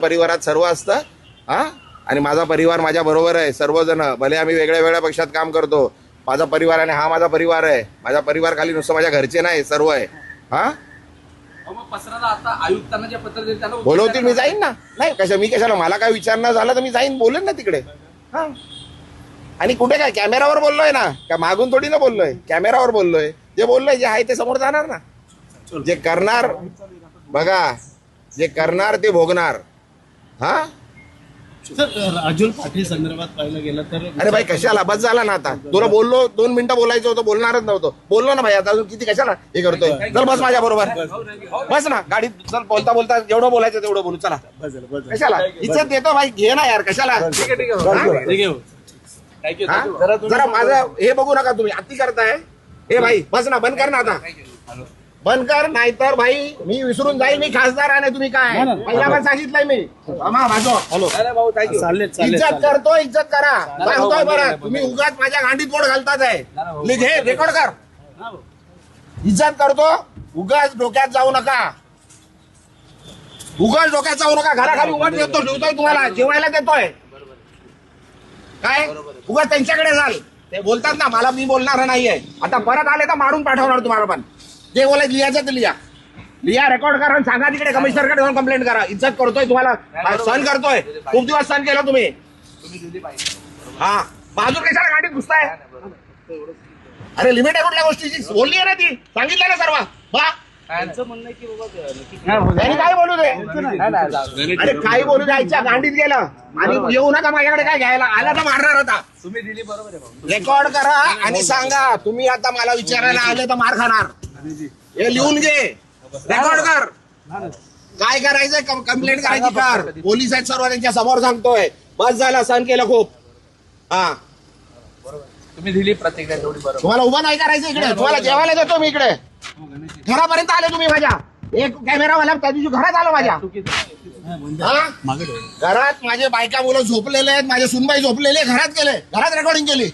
परिवारात सर्व असतं हा, आणि माझा परिवार माझ्या बरोबर आहे. सर्वजण भले आम्ही वेगळ्या वेगळ्या पक्षात काम करतो, माझा परिवार आणि हा माझा परिवार आहे. माझा परिवार खाली नुसतं माझ्या घरचे नाही, सर्व आहे. हा आता आयुक्तांना जे पत्र दिले त्याला बोलवतील मी जाईन ना. नाही मी कशाला, मला काय विचारणं झालं तर मी जाईन, बोलेन ना तिकडे. हा, आणि कुठे काय कॅमेरावर बोललोय ना, का मागून थोडी ना बोललोय, कॅमेरावर बोललोय. जे बोललोय जे आहे ते समोर जाणार ना. जे करणार बघा, जे करणार ते भोगणार. हा सर, राजूल पाटील संदर्भात पाहिलं गेलं तर अरे भाई कशाला, बस झाला ना आता. तुला बोललो 2 मिनिटं बोलायचं होतं, बोलणारच नव्हतं. बोललो ना भाई, आता अजून किती कशाला हे करतोय. चल बस माझ्या बरोबर, बस ना गाडीत. चल बोलता बोलता जेवढं बोलायचं तेवढं बोलू. चला कशाला इज्जत देतो भाई, घे ना यार, कशाला. हा? जरा माझं हे बघू नका तुम्ही, अति करताय. हे भाई बस ना, बंद कर ना आता, बंद कर. नाहीतर भाई मी विसरून जाईल मी खासदार आहे. तुम्ही काय पहिला पण सांगितलंय मी. इज्जत करतो, इज्जत करा. काय होतोय बरं, तुम्ही उगाच माझ्या गांडीत बोट घालतात आहे. घे रेकॉर्ड कर. इज्जत करतो, उगाच डोक्यात जाऊ नका, उगाच डोक्यात जाऊ नका. घराखाली उगाच देतो, ठेवतोय तुम्हाला जेवायला देतोय. काय उगाच त्यांच्याकडे जाल, ते बोलतात ना मला, मी बोलणार नाहीये. आता परत आले तर मारून पाठवणार तुम्हाला. पण जे बोलायचं लिहायचं ते लिहा, रेकॉर्ड करा, सांगा तिकडे कमिशनरकडे जाऊन कंप्लेंट करा. इज्जत करतोय तुम्हाला, सहन करतोय, खूप दिवस सहन केलं तुम्ही. हा बाजू कशाला गाडीत घुसताय. अरे लिमिट आहे कुठल्या गोष्टीची, बोलली आहे ना ती, सांगितलं ना सर्व. त्यांनी काय बोलू दे, अरे काही बोलू द्यायच्या, गांडीत गेलं. आणि येऊ नका माझ्याकडे काय घ्यायला, आला तर मारणार होता. तुम्ही दिली बरोबर आहे. रेकॉर्ड करा आणि सांगा, तुम्ही आता मला विचारायला आले तर मार खाणार. हे लिहून घे, रेकॉर्ड कर. काय करायचंय, कंप्लेंट करायची कर. पोलीस आहेत सर्व, त्यांच्या समोर सांगतोय. बस झाला, सहन केलं खूप. हा तुम्ही दिली प्रतिक्रिया तेवढी बरोबर. तुम्हाला उभं नाही करायचं इकडे, तुम्हाला जेवायला देतो मी इकडे. घरापर्यंत आले तुम्ही माझ्या, एक कॅमेरावाला त्या दिवशी घरात आलो माझ्या. घरात माझे बायका मुलं झोपलेले आहेत, माझे सुनबाई झोपलेले, घरात गेले, घरात रेकॉर्डिंग केली.